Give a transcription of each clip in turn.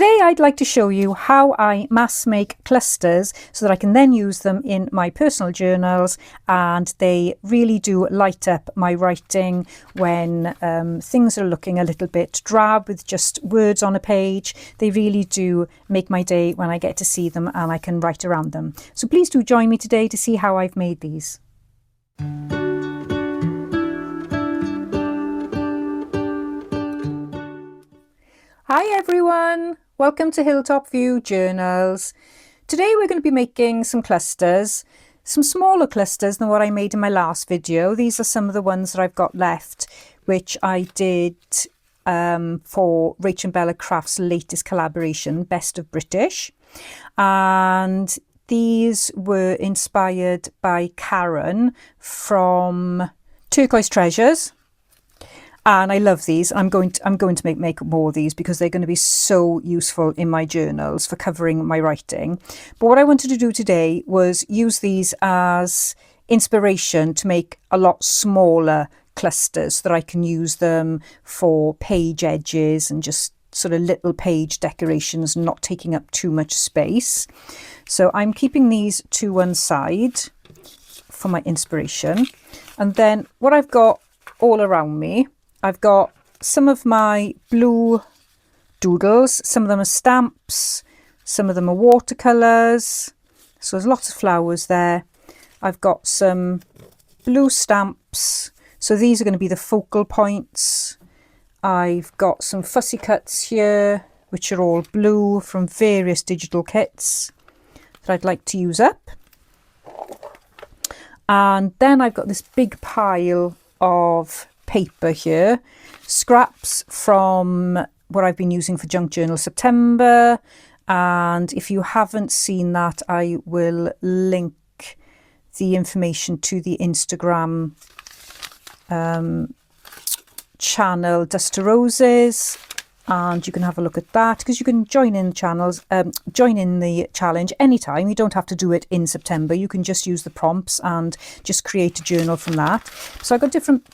Today I'd like to show you how I mass make clusters so that I can then use them in my personal journals, and they really do light up my writing when things are looking a little bit drab with just words on a page. They really do make my day when I get to see them and I can write around them. So please do join me today to see how I've made these. Hi everyone, welcome to Hilltop View Journals. Today we're going to be making some clusters, some smaller clusters than what I made in my last video. These are some of the ones that I've got left, which I did for Rach and Bella Crafts' latest collaboration, Best of British. And these were inspired by Karen from Turquoise Treasures. And I love these. I'm going to make more of these because they're going to be so useful in my journals for covering my writing. But what I wanted to do today was use these as inspiration to make a lot smaller clusters so that I can use them for page edges and just sort of little page decorations, not taking up too much space. So I'm keeping these to one side for my inspiration. And then what I've got all around me, I've got some of my blue doodles. Some of them are stamps, some of them are watercolours. So there's lots of flowers there. I've got some blue stamps. So these are going to be the focal points. I've got some fussy cuts here, which are all blue from various digital kits that I'd like to use up. And then I've got this big pile of paper here, scraps from what I've been using for Junk Journal September, and if you haven't seen that, I will link the information to the Instagram channel Dust to Roses, and you can have a look at that because you can join in the challenge anytime. You don't have to do it in September. You can just use the prompts and just create a journal from that. So I've got different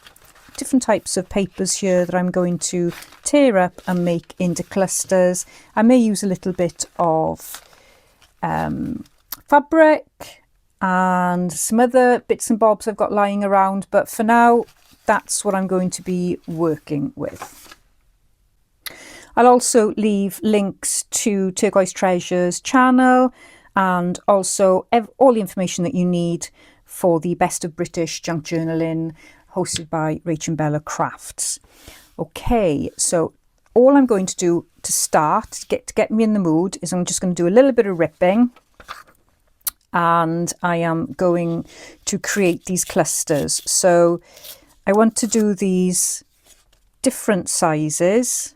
types of papers here that I'm going to tear up and make into clusters. I may use a little bit of fabric and some other bits and bobs I've got lying around, but for now that's what I'm going to be working with. I'll also leave links to Turquoise Treasures channel and also all the information that you need for the Best of British Junk Journaling hosted by Rach and Bella Crafts. Okay, so all I'm going to do to start, to get me in the mood, is I'm just going to do a little bit of ripping, and I am going to create these clusters. So I want to do these different sizes,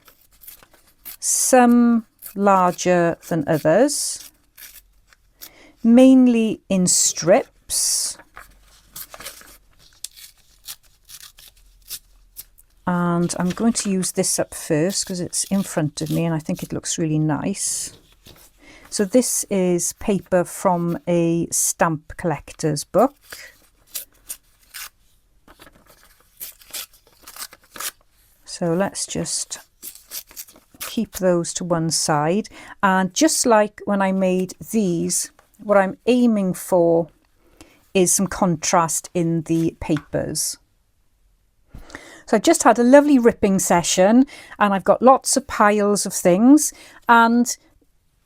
some larger than others, mainly in strips. And I'm going to use this up first because it's in front of me and I think it looks really nice. So this is paper from a stamp collector's book. So let's just keep those to one side. And just like when I made these, what I'm aiming for is some contrast in the papers. So I just had a lovely ripping session and I've got lots of piles of things, and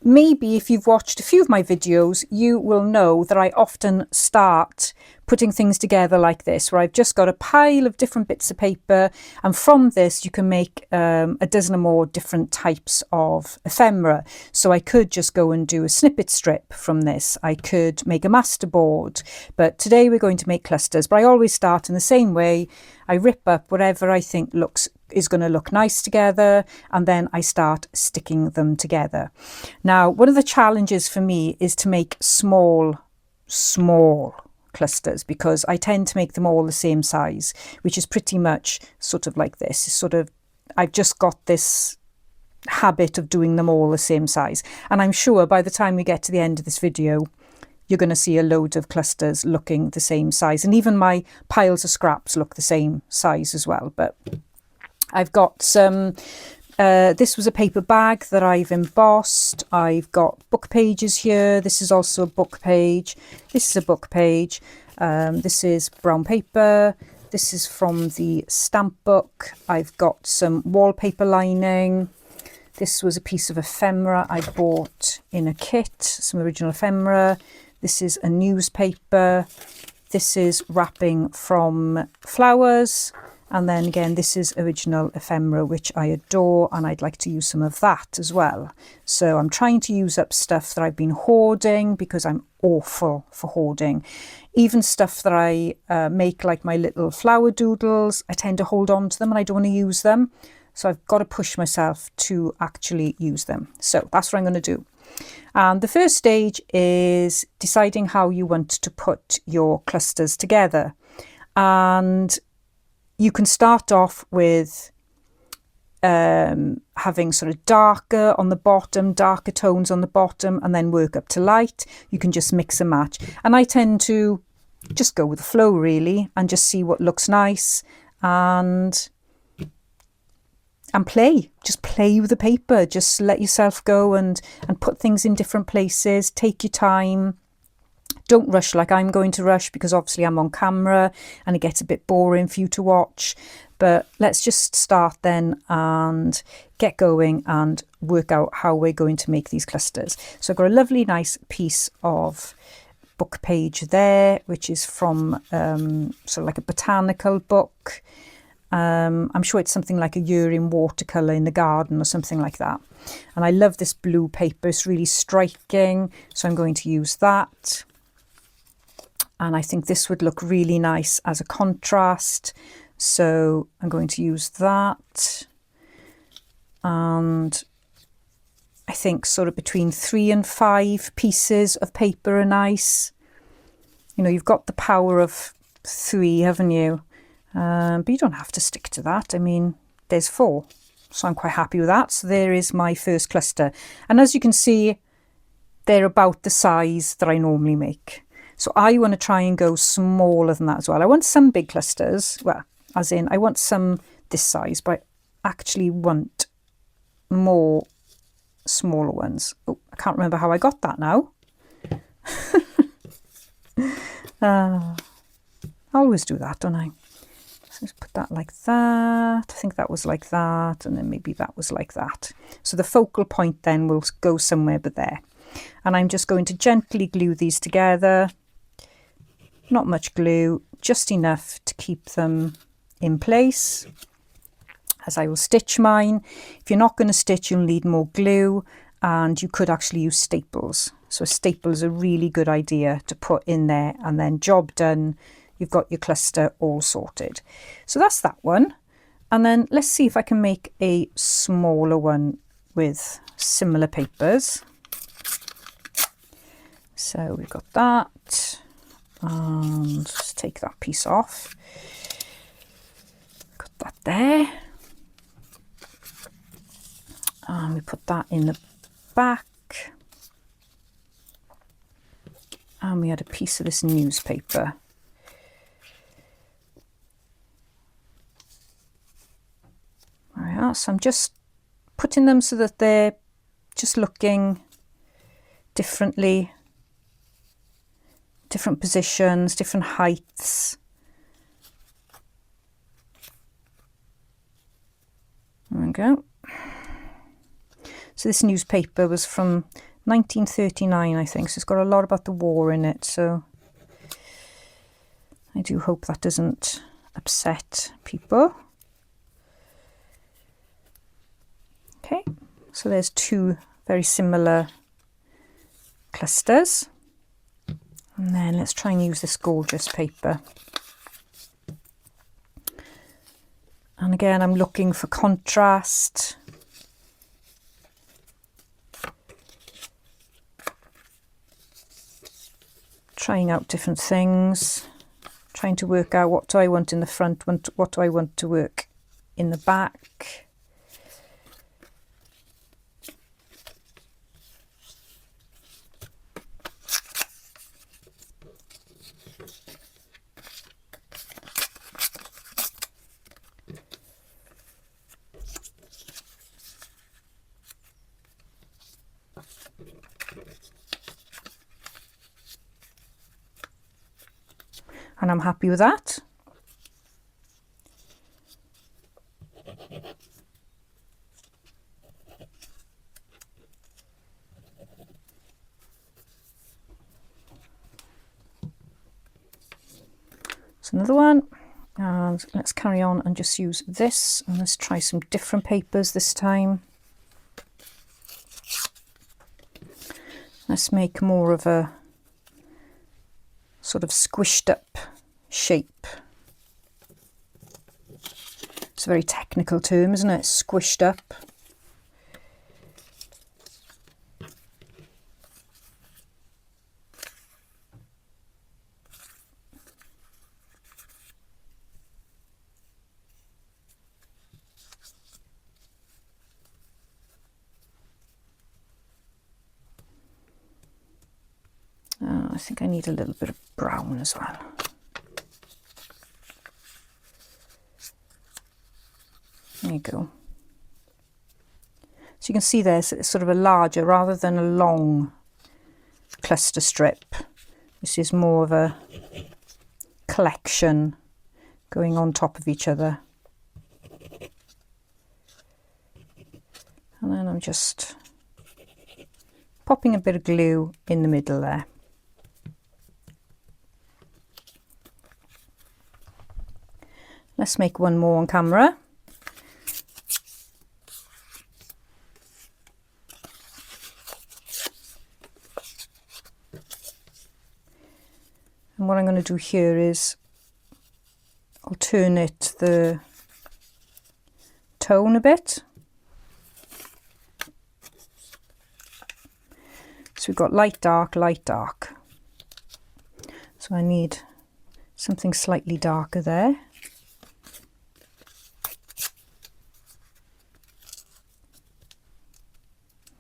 maybe if you've watched a few of my videos, you will know that I often start putting things together like this, where I've just got a pile of different bits of paper, and from this you can make a dozen or more different types of ephemera. So I could just go and do a snippet strip from this. I could make a masterboard, but today we're going to make clusters. But I always start in the same way. I rip up whatever I think is going to look nice together, and then I start sticking them together. Now, one of the challenges for me is to make small clusters, because I tend to make them all the same size, which is pretty much sort of like this. I've just got this habit of doing them all the same size, and I'm sure by the time we get to the end of this video you're going to see a load of clusters looking the same size, and even my piles of scraps look the same size as well. But I've got some This was a paper bag that I've embossed. I've got book pages here. This is also a book page. This is a book page. This is brown paper. This is from the stamp book. I've got some wallpaper lining. This was a piece of ephemera I bought in a kit, some original ephemera. This is a newspaper. This is wrapping from flowers. And then again, this is original ephemera, which I adore, and I'd like to use some of that as well. So I'm trying to use up stuff that I've been hoarding, because I'm awful for hoarding. Even stuff that I make, like my little flower doodles, I tend to hold on to them and I don't want to use them. So I've got to push myself to actually use them. So that's what I'm going to do. And the first stage is deciding how you want to put your clusters together. And you can start off with having sort of darker on the bottom, darker tones on the bottom, and then work up to light. You can just mix and match. And I tend to just go with the flow, really, and just see what looks nice and play. Just play with the paper. Just let yourself go and put things in different places. Take your time. Don't rush like I'm going to rush, because obviously I'm on camera and it gets a bit boring for you to watch. But let's just start then and get going and work out how we're going to make these clusters. So I've got a lovely nice piece of book page there, which is from sort of like a botanical book. I'm sure it's something like a year in watercolour in the garden or something like that. And I love this blue paper. It's really striking. So I'm going to use that. And I think this would look really nice as a contrast. So I'm going to use that. And I think sort of between 3 and 5 pieces of paper are nice. You know, you've got the power of 3, haven't you? But you don't have to stick to that. I mean, there's 4. So I'm quite happy with that. So there is my first cluster. And as you can see, they're about the size that I normally make. So I want to try and go smaller than that as well. I want some big clusters. Well, as in, I want some this size, but I actually want more smaller ones. Oh, I can't remember how I got that now. I always do that, don't I? So let's put that like that. I think that was like that. And then maybe that was like that. So the focal point then will go somewhere but there. And I'm just going to gently glue these together. Not much glue, just enough to keep them in place as I will stitch mine. If you're not going to stitch, you'll need more glue, and you could actually use staples. So a staple is a really good idea to put in there, and then job done. You've got your cluster all sorted. So that's that one. And then let's see if I can make a smaller one with similar papers. So we've got that. And just take that piece off. Got that there. And we put that in the back. And we had a piece of this newspaper. There we are. So I'm just putting them so that they're just looking differently. Different positions, different heights. There we go. So this newspaper was from 1939, I think. So it's got a lot about the war in it. So I do hope that doesn't upset people. Okay, so there's 2 very similar clusters. And then let's try and use this gorgeous paper. And again, I'm looking for contrast. Trying out different things. Trying to work out what do I want in the front, what do I want to work in the back. And I'm happy with that. That's another one, and let's carry on and just use this, and let's try some different papers this time. Let's make more of a sort of squished up shape. It's a very technical term, isn't it? Squished up. I think I need a little bit of brown as well. There you go. So you can see there's sort of a larger rather than a long cluster strip. This is more of a collection going on top of each other. And then I'm just popping a bit of glue in the middle there. Let's make one more on camera. And what I'm going to do here is alternate the tone a bit. So we've got light, dark, light, dark. So I need something slightly darker there.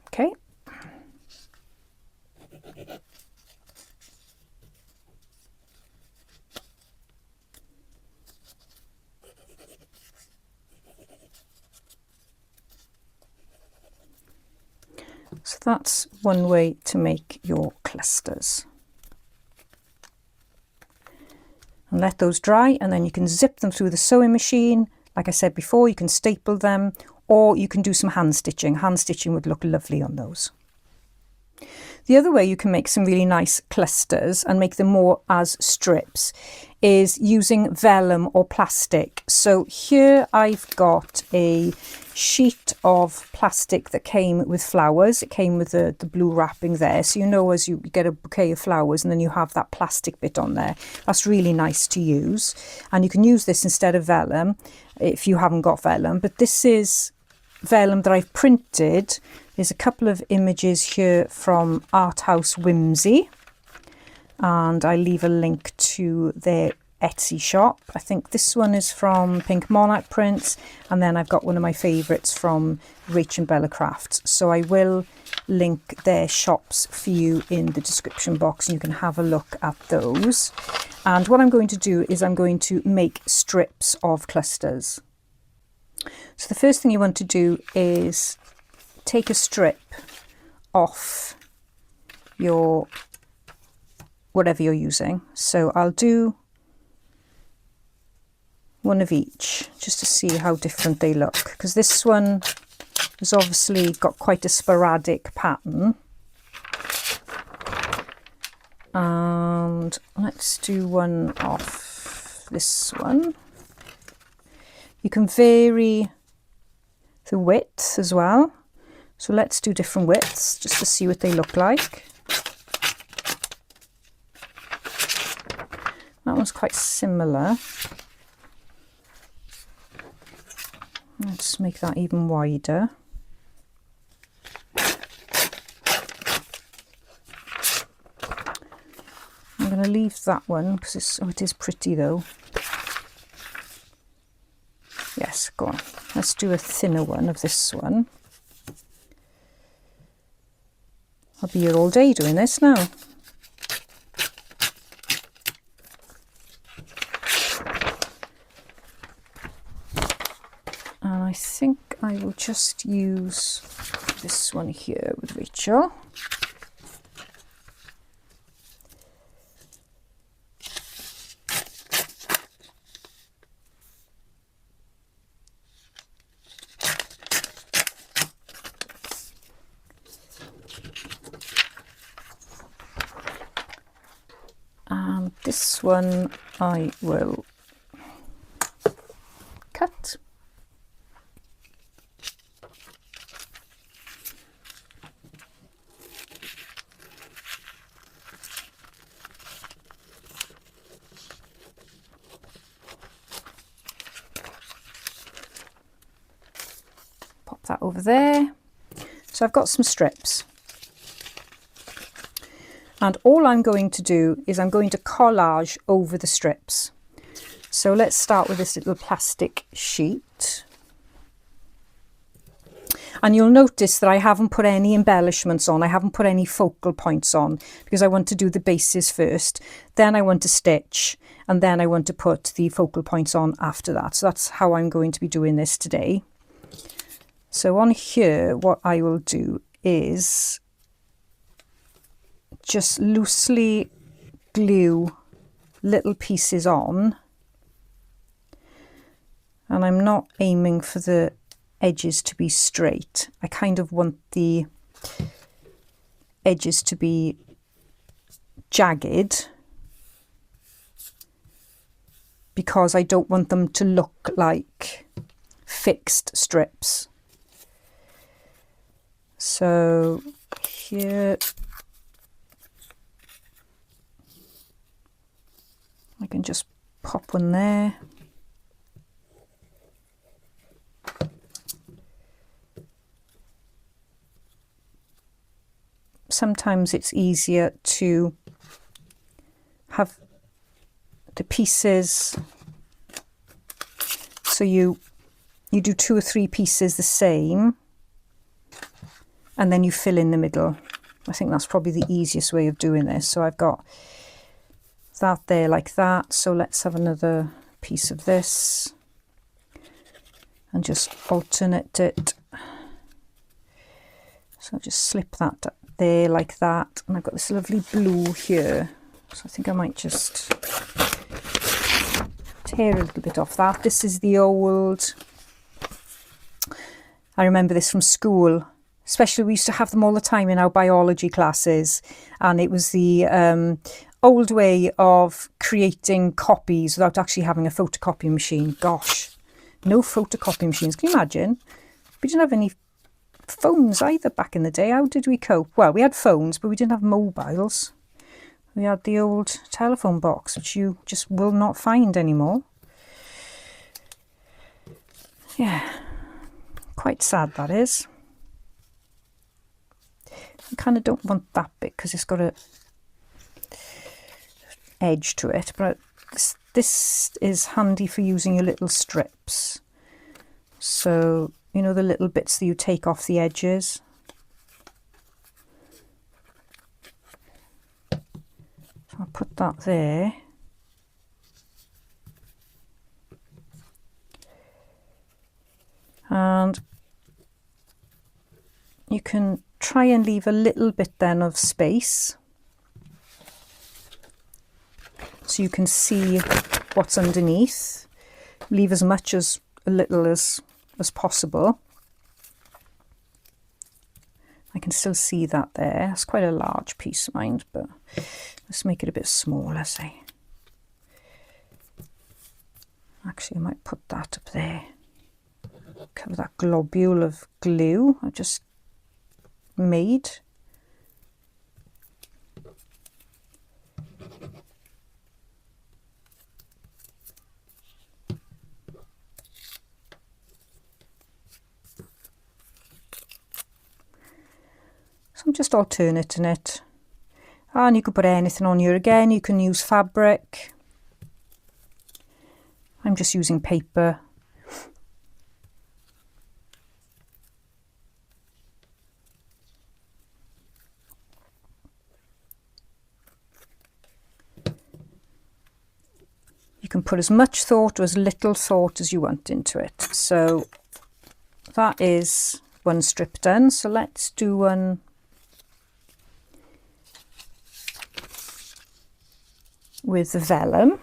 Okay. So that's one way to make your clusters. And let those dry, and then you can zip them through the sewing machine. Like I said before, you can staple them, or you can do some hand stitching. Hand stitching would look lovely on those. The other way you can make some really nice clusters and make them more as strips is using vellum or plastic. So here I've got a sheet of plastic that came with flowers. It came with the blue wrapping there. So you know, as you get a bouquet of flowers and then you have that plastic bit on there. That's really nice to use. And you can use this instead of vellum if you haven't got vellum. But this is vellum that I've printed. There's a couple of images here from Art House Whimsy, and I leave a link to their Etsy shop. I think this one is from Pink Monarch Prints, and then I've got one of my favourites from Rach and Bella Crafts. So I will link their shops for you in the description box, and you can have a look at those. And what I'm going to do is I'm going to make strips of clusters. So the first thing you want to do is take a strip off your whatever you're using. So I'll do one of each just to see how different they look, because this one has obviously got quite a sporadic pattern. And let's do one off this one. You can vary the width as well. So let's do different widths just to see what they look like. That one's quite similar. Let's make that even wider. I'm going to leave that one because it is pretty though. Yes, go on. Let's do a thinner one of this one. I'll be here all day doing this now. And I think I will just use this one here with Rachel. And this one I will cut. Pop that over there. So I've got some strips. And all I'm going to do is I'm going to collage over the strips. So let's start with this little plastic sheet. And you'll notice that I haven't put any embellishments on. I haven't put any focal points on because I want to do the bases first. Then I want to stitch, and then I want to put the focal points on after that. So that's how I'm going to be doing this today. So on here, what I will do is just loosely glue little pieces on, and I'm not aiming for the edges to be straight. I kind of want the edges to be jagged because I don't want them to look like fixed strips. So here I can just pop one there. Sometimes it's easier to have the pieces, so you do 2 or 3 pieces the same and then you fill in the middle. I think that's probably the easiest way of doing this. So I've got that there like that, so let's have another piece of this and just alternate it. So I'll just slip that there like that, and I've got this lovely blue here, so I think I might just tear a little bit off that. This is the old, I remember this from school, especially we used to have them all the time in our biology classes, and it was the old way of creating copies without actually having a photocopy machine. Gosh, no photocopy machines. Can you imagine? We didn't have any phones either back in the day. How did we cope? Well, we had phones, but we didn't have mobiles. We had the old telephone box, which you just will not find anymore. Yeah, quite sad that is. I kind of don't want that bit because it's got a edge to it, but this is handy for using your little strips. So, you know, the little bits that you take off the edges. So I'll put that there. And you can try and leave a little bit then of space, so you can see what's underneath. Leave as much as a little as possible. I can still see that there. It's quite a large piece, mind, but let's make it a bit smaller, say. Actually, I might put that up there. Cover that globule of glue I just made. So I'm just alternating it. And you could put anything on here again. You can use fabric. I'm just using paper. You can put as much thought or as little thought as you want into it. So that is one strip done, so let's do one with the vellum.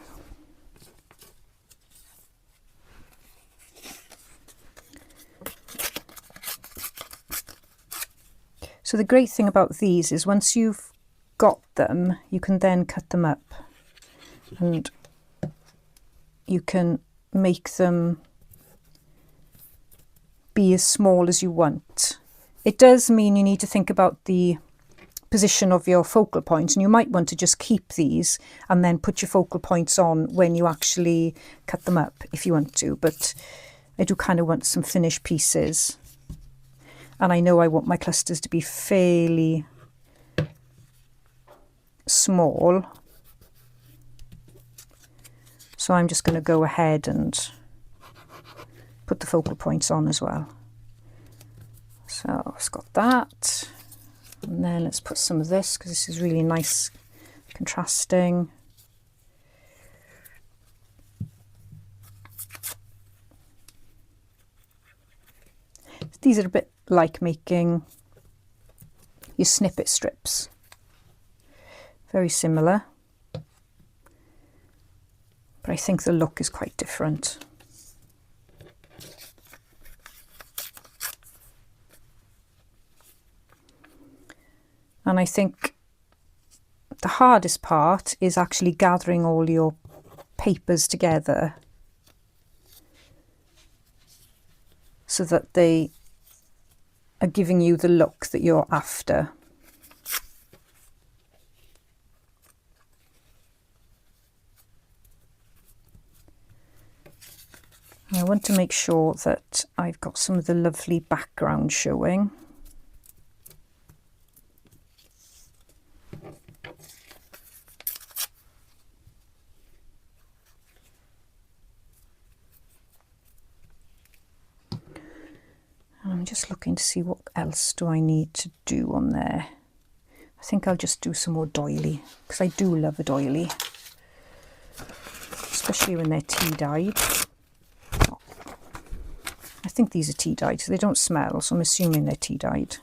So the great thing about these is once you've got them, you can then cut them up and you can make them be as small as you want. It does mean you need to think about the position of your focal points, and you might want to just keep these and then put your focal points on when you actually cut them up if you want to, but I do kind of want some finished pieces. And I know I want my clusters to be fairly small. So I'm just going to go ahead and put the focal points on as well. So I've got that. And then let's put some of this because this is really nice contrasting. These are a bit like making your snippet strips. Very similar, but I think the look is quite different. And I think the hardest part is actually gathering all your papers together so that they are giving you the look that you're after. And I want to make sure that I've got some of the lovely background showing. I'm just looking to see what else do I need to do on there. I think I'll just do some more doily because I do love a doily, especially when they're tea dyed. I think these are tea dyed, so they don't smell, so I'm assuming they're tea dyed.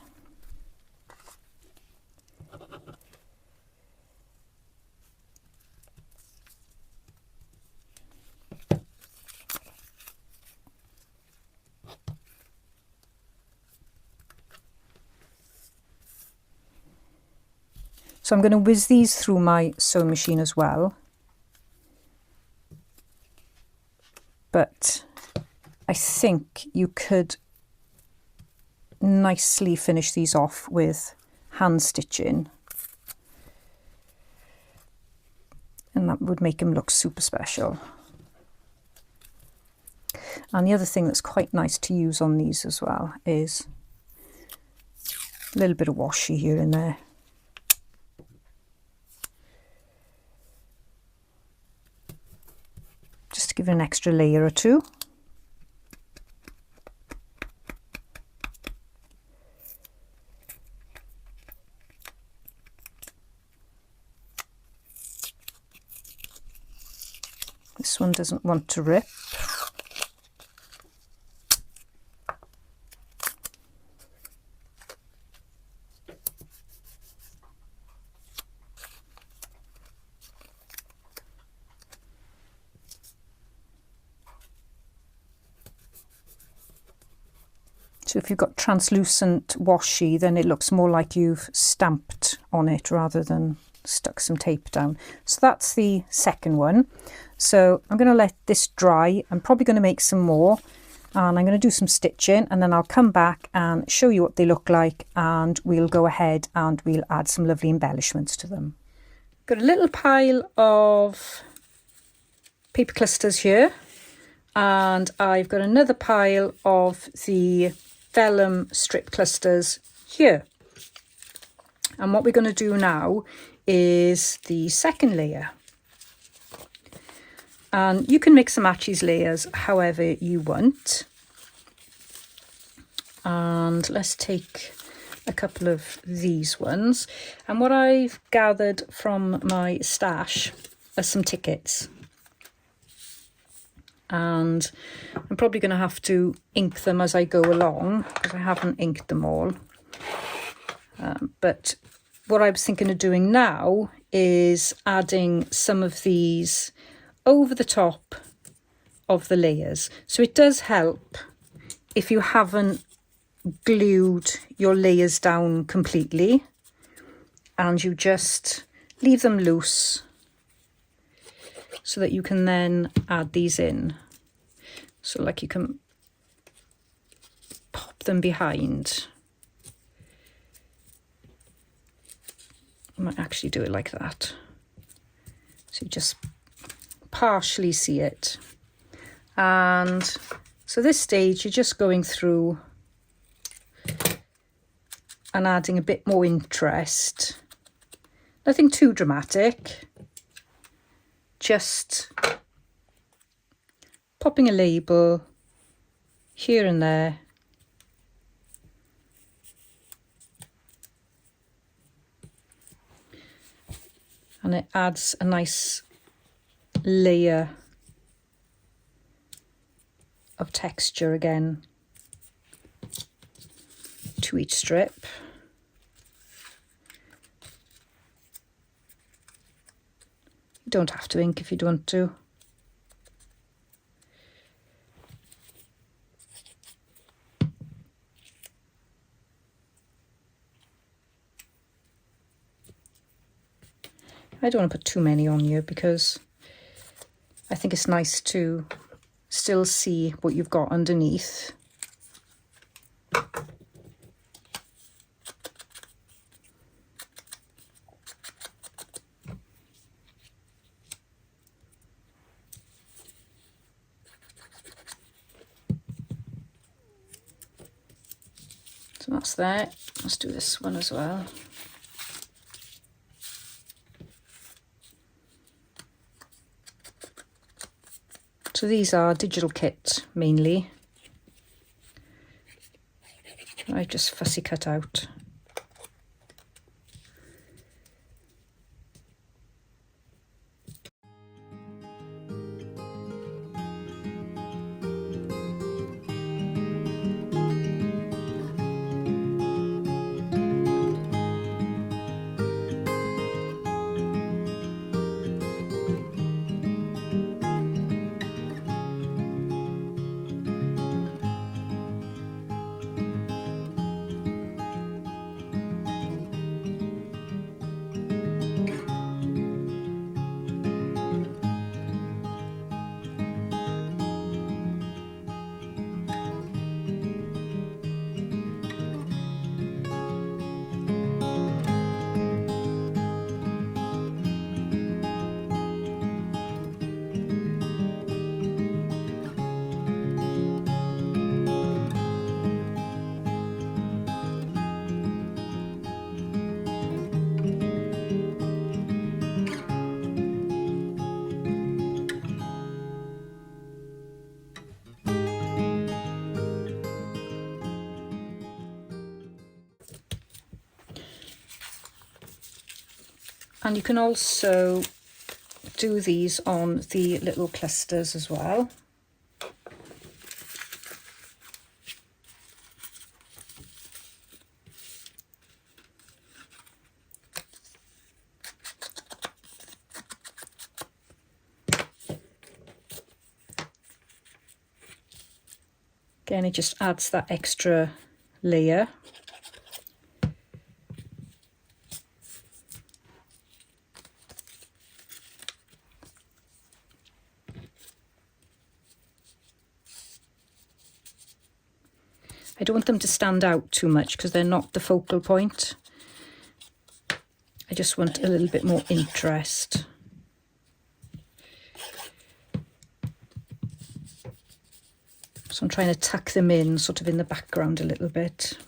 So I'm going to whiz these through my sewing machine as well. But I think you could nicely finish these off with hand stitching. And that would make them look super special. And the other thing that's quite nice to use on these as well is a little bit of washi here and there. Just to give it an extra layer or two. This one doesn't want to rip. So if you've got translucent washi, then it looks more like you've stamped on it rather than stuck some tape down. So that's the second one. So I'm going to let this dry. I'm probably going to make some more and I'm going to do some stitching and then I'll come back and show you what they look like and we'll go ahead and we'll add some lovely embellishments to them. Got a little pile of paper clusters here and I've got another pile of the vellum strip clusters here. And what we're going to do now is the second layer. And you can mix and match these layers however you want. And let's take a couple of these ones. And what I've gathered from my stash are some tickets. and I'm probably going to have to ink them as I go along because I haven't inked them all. But what I was thinking of doing now is adding some of these over the top of the layers. So it does help if you haven't glued your layers down completely and you just leave them loose so that you can then add these in. So like you can pop them behind. I might actually do it like that. So you just partially see it. And so this stage you're just going through and adding a bit more interest. Nothing too dramatic. Just popping a label here and there. And it adds a nice layer of texture again to each strip. You don't have to ink if you don't want to. I don't want to put too many on you because I think it's nice to still see what you've got underneath. So that's that. Let's do this one as well. So these are digital kit mainly. I just fussy cut out. And you can also do these on the little clusters as well. Again, it just adds that extra layer. I don't want them to stand out too much because they're not the focal point. I just want a little bit more interest. So I'm trying to tuck them in sort of in the background a little bit.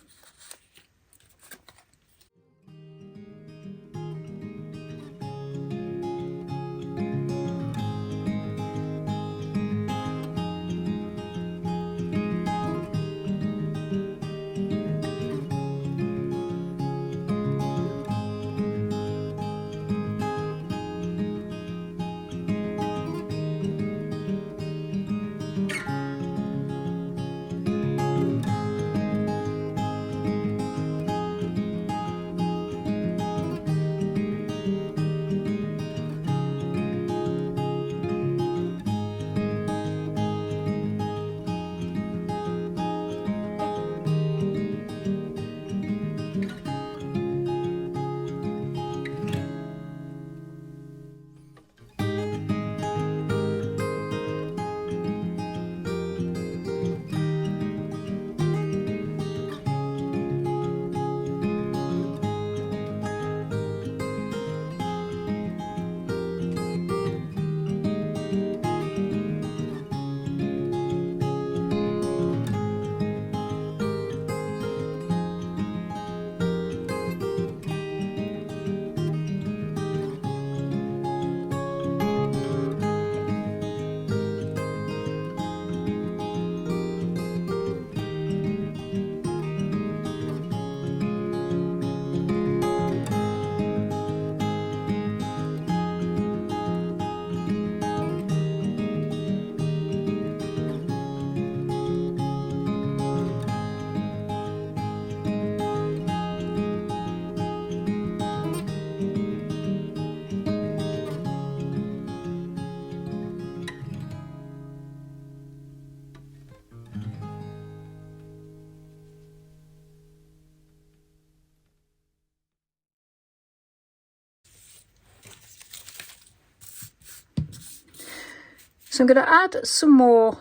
So I'm going to add some more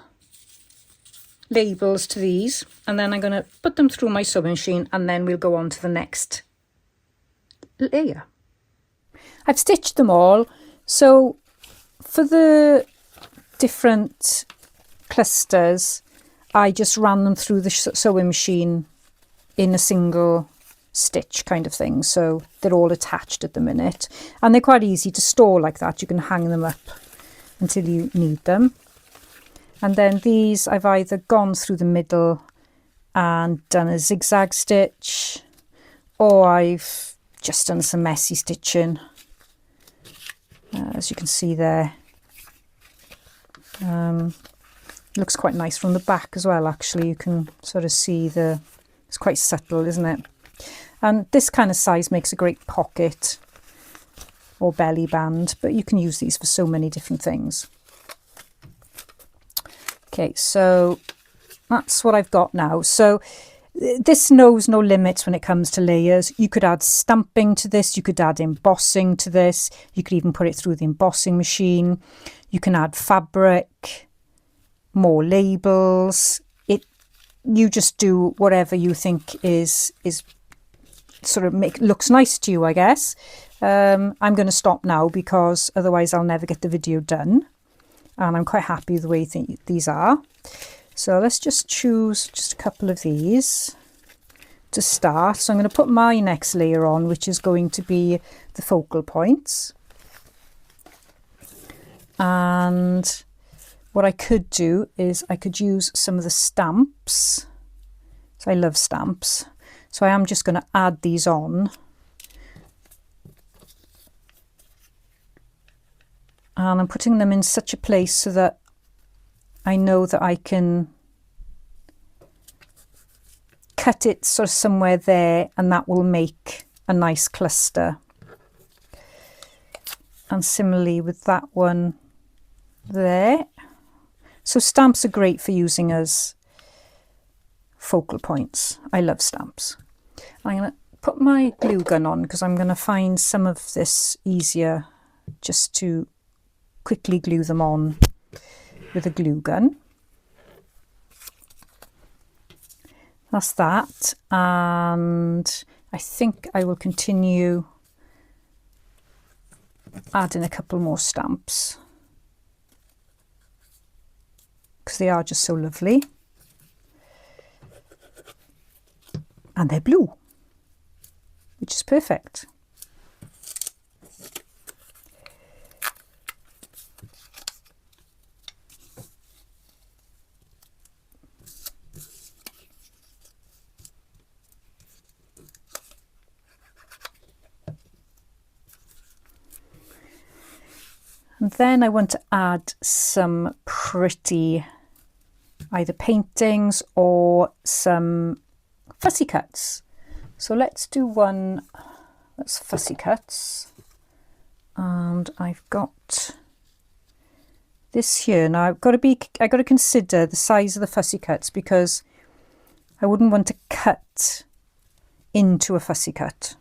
labels to these, and then I'm going to put them through my sewing machine, and then we'll go on to the next layer. I've stitched them all, so for the different clusters I just ran them through the sewing machine in a single stitch kind of thing, so they're all attached at the minute, and they're quite easy to store like that. You can hang them up until you need them. And then these I've either gone through the middle and done a zigzag stitch, or I've just done some messy stitching, as you can see there. Looks quite nice from the back as well, actually. You can sort of see it's quite subtle, isn't it? And this kind of size makes a great pocket or belly band, but you can use these for so many different things. Okay, so that's what I've got now. So this knows no limits when it comes to layers. You could add stamping to this, you could add embossing to this, you could even put it through the embossing machine. You can add fabric, more labels. You just do whatever you think is sort of looks nice to you, I guess. I'm going to stop now because otherwise I'll never get the video done, and I'm quite happy the way these are. So let's just choose just a couple of these to start. So I'm going to put my next layer on, which is going to be the focal points. And what I could do is I could use some of the stamps. So I love stamps. So I am just going to add these on. And I'm putting them in such a place so that I know that I can cut it sort of somewhere there, and that will make a nice cluster. And similarly with that one there. So stamps are great for using as focal points. I love stamps. I'm going to put my glue gun on because I'm going to find some of this easier just to quickly glue them on with a glue gun. That's that, and I think I will continue adding a couple more stamps because they are just so lovely, and they're blue, which is perfect. And then I want to add some pretty either paintings or some fussy cuts. So let's do one that's fussy cuts. And I've got this here. Now I've got to consider the size of the fussy cuts because I wouldn't want to cut into a fussy cut.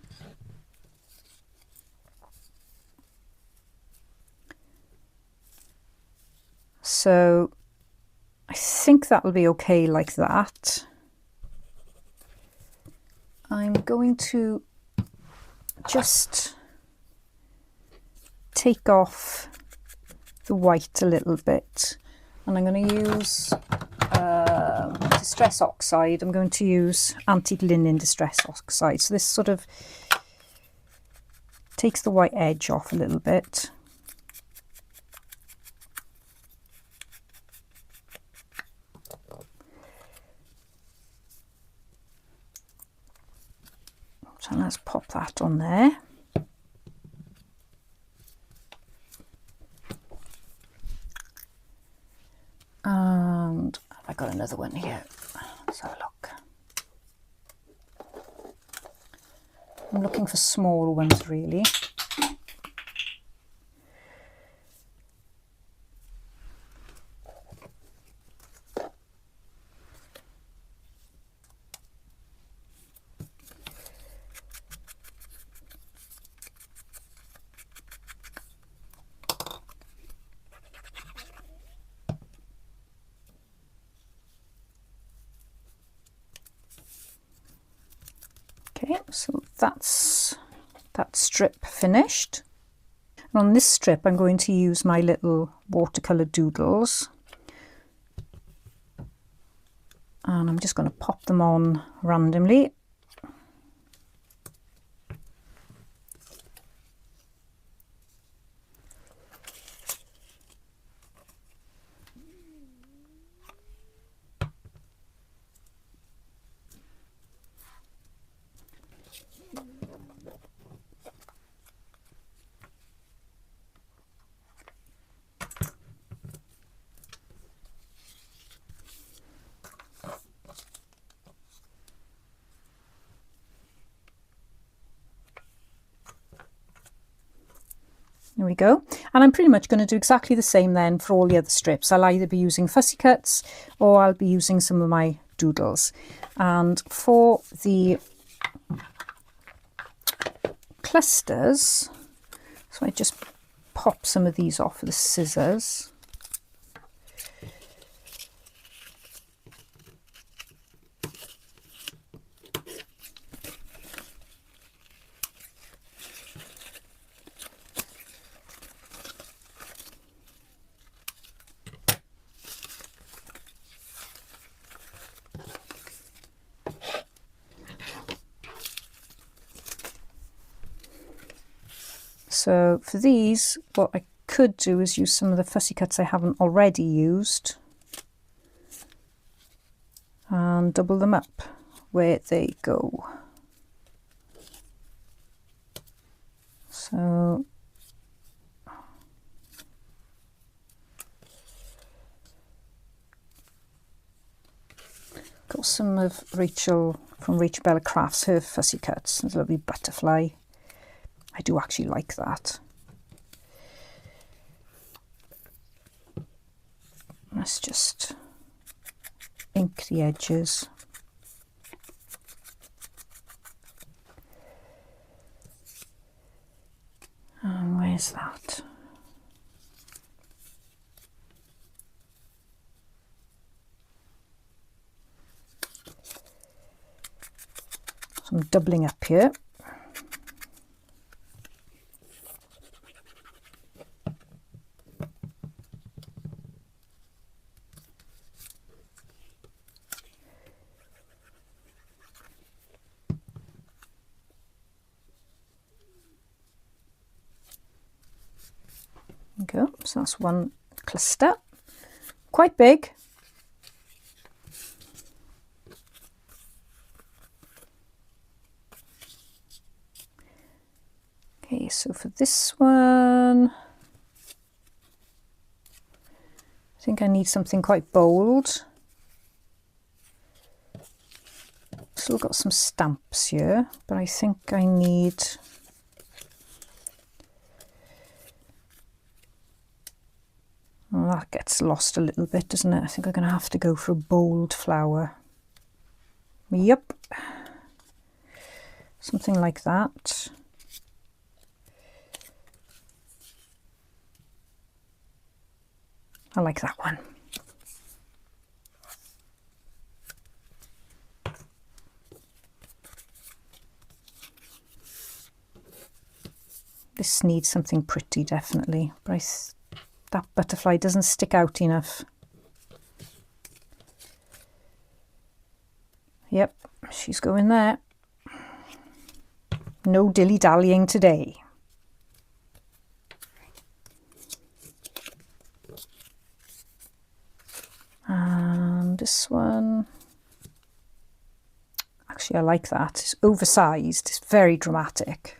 So I think that will be okay like that. I'm going to just take off the white a little bit, and I'm going to use Distress Oxide. I'm going to use Antique Linen Distress Oxide. So this sort of takes the white edge off a little bit. So let's pop that on there. And have I got another one here? Let's have a look. I'm looking for small ones really. Okay, so that's that strip finished. And on this strip I'm going to use my little watercolour doodles, and I'm just going to pop them on randomly. There we go. And I'm pretty much going to do exactly the same then for all the other strips. I'll either be using fussy cuts or I'll be using some of my doodles. And for the clusters, so I just pop some of these off with the scissors. So for these, what I could do is use some of the fussy cuts I haven't already used and double them up where they go. So got some of Rachel from Rachel Bella Crafts, her fussy cuts. There's a lovely butterfly. I do actually like that. Let's just ink the edges. And where's that? So I'm doubling up here. Go. So that's one cluster, quite big. Okay, so for this one, I think I need something quite bold. Still got some stamps here, but I think I need that gets lost a little bit, doesn't it? I think I'm going to have to go for a bold flower. Yep. Something like that. I like that one. This needs something pretty, definitely, but that butterfly doesn't stick out enough. Yep, she's going there. No dilly-dallying today. And this one, actually I like that. It's oversized, it's very dramatic.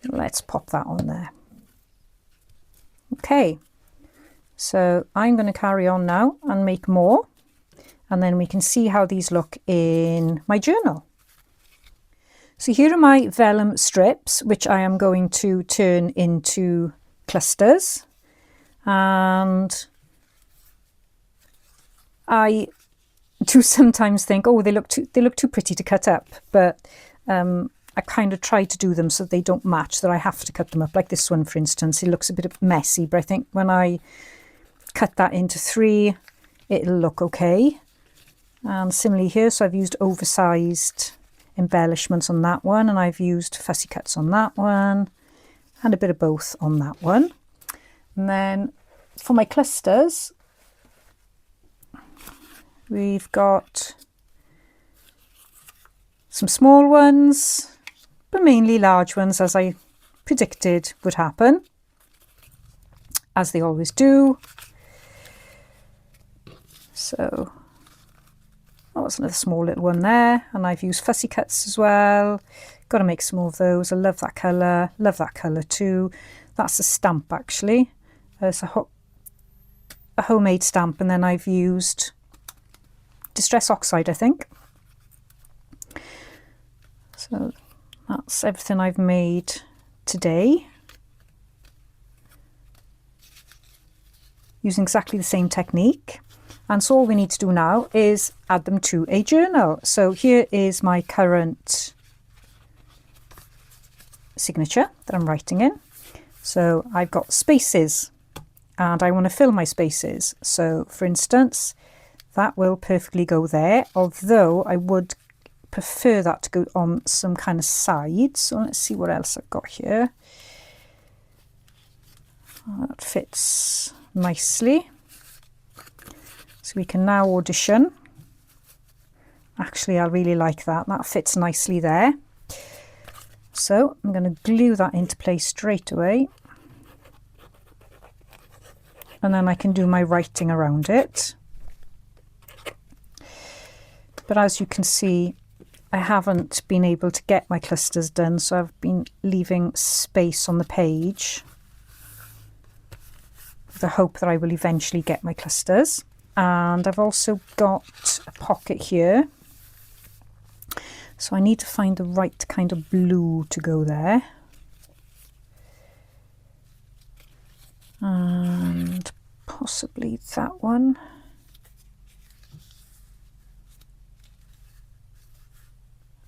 Let's pop that on there. Okay, so I'm going to carry on now and make more, and then we can see how these look in my journal. So here are my vellum strips, which I am going to turn into clusters, and I do sometimes think, oh, they look too pretty to cut up, but I kind of try to do them so they don't match, that I have to cut them up. Like this one, for instance, it looks a bit messy, but I think when I cut that into 3, it'll look okay. And similarly here, so I've used oversized embellishments on that one, and I've used fussy cuts on that one, and a bit of both on that one. And then for my clusters, we've got some small ones, but mainly large ones, as I predicted would happen, as they always do. So that was another small little one there, and I've used fussy cuts as well. Got to make some more of those. I love that colour too. That's a stamp actually. It's a homemade stamp, and then I've used Distress Oxide, I think. So that's everything I've made today, using exactly the same technique. And so all we need to do now is add them to a journal. So here is my current signature that I'm writing in. So I've got spaces, and I want to fill my spaces. So for instance, that will perfectly go there, although I would prefer that to go on some kind of side. So let's see what else I've got here. That fits nicely. So we can now audition. Actually, I really like that. That fits nicely there. So I'm going to glue that into place straight away. And then I can do my writing around it. But as you can see, I haven't been able to get my clusters done, so I've been leaving space on the page with the hope that I will eventually get my clusters. And I've also got a pocket here, so I need to find the right kind of blue to go there. And possibly that one.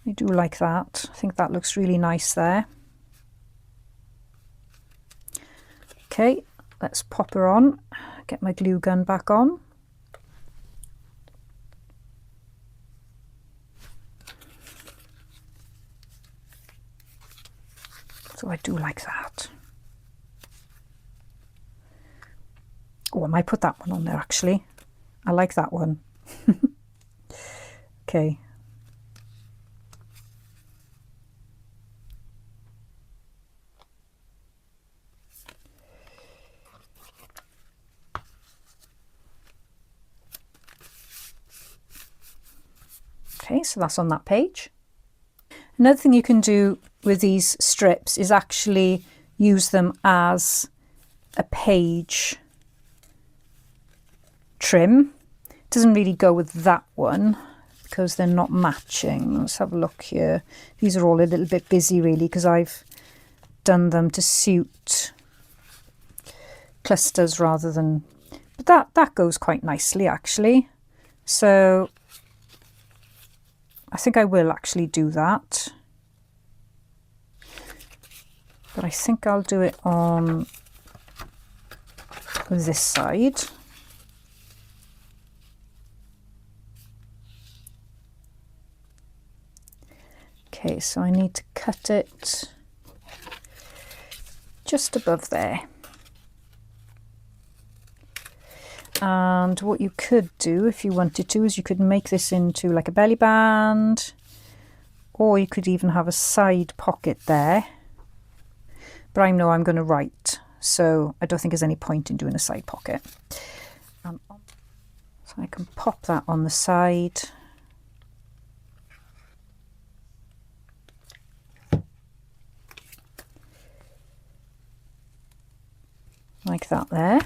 I do like that. I think that looks really nice there. Okay, let's pop her on. Get my glue gun back on. So I do like that. Oh, I might put that one on there actually. I like that one. Okay. Okay, so that's on that page. Another thing you can do with these strips is actually use them as a page trim. It doesn't really go with that one because they're not matching. Let's have a look here. These are all a little bit busy really because I've done them to suit clusters rather than, but that goes quite nicely actually. So I think I will actually do that, but I think I'll do it on this side. Okay, so I need to cut it just above there. And what you could do if you wanted to is you could make this into like a belly band, or you could even have a side pocket there. But I know I'm going to write, so I don't think there's any point in doing a side pocket. So I can pop that on the side. Like that there.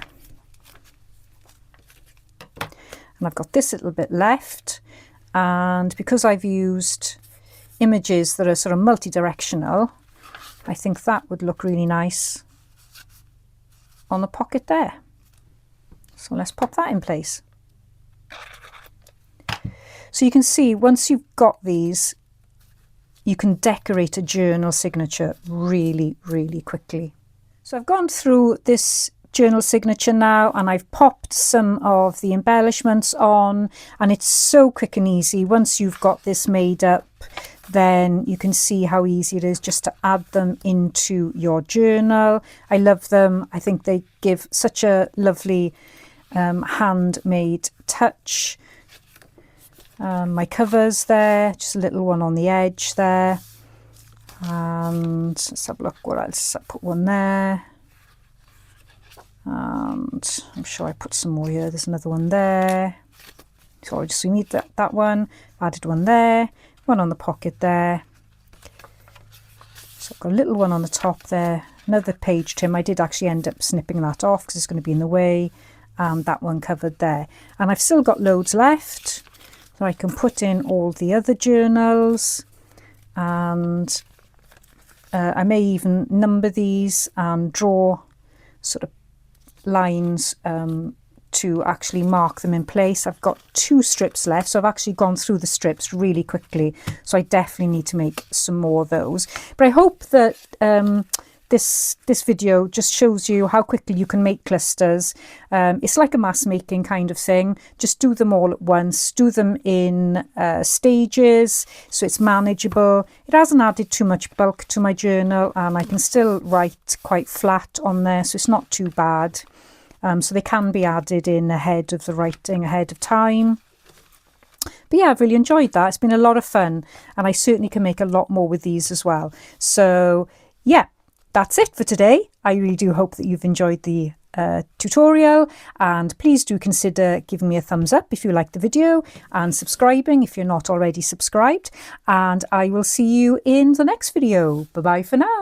And I've got this little bit left, and because I've used images that are sort of multi-directional, I think that would look really nice on the pocket there. So let's pop that in place. So you can see once you've got these, you can decorate a journal signature really, really quickly. So I've gone through this journal signature now, and I've popped some of the embellishments on, and it's so quick and easy. Once you've got this made up, then you can see how easy it is just to add them into your journal. I love them. I think they give such a lovely handmade touch. My covers there, just a little one on the edge there. And let's have a look what else. I put one there. And I'm sure I put some more here. There's another one there. So just we need that one. Added one there. One on the pocket there. So I've got a little one on the top there. Another page trim. I did actually end up snipping that off because it's going to be in the way. And that one covered there. And I've still got loads left. So I can put in all the other journals. And I may even number these and draw sort of lines to actually mark them in place. I've got 2 strips left, so I've actually gone through the strips really quickly, so I definitely need to make some more of those. But I hope that this video just shows you how quickly you can make clusters. It's like a mass making kind of thing. Just do them all at once, do them in stages so it's manageable. It hasn't added too much bulk to my journal, and I can still write quite flat on there, so it's not too bad. So they can be added in ahead of the writing, ahead of time. But yeah, I've really enjoyed that. It's been a lot of fun, and I certainly can make a lot more with these as well. So yeah, that's it for today. I really do hope that you've enjoyed the tutorial, and please do consider giving me a thumbs up if you like the video, and subscribing if you're not already subscribed, and I will see you in the next video. Bye bye for now.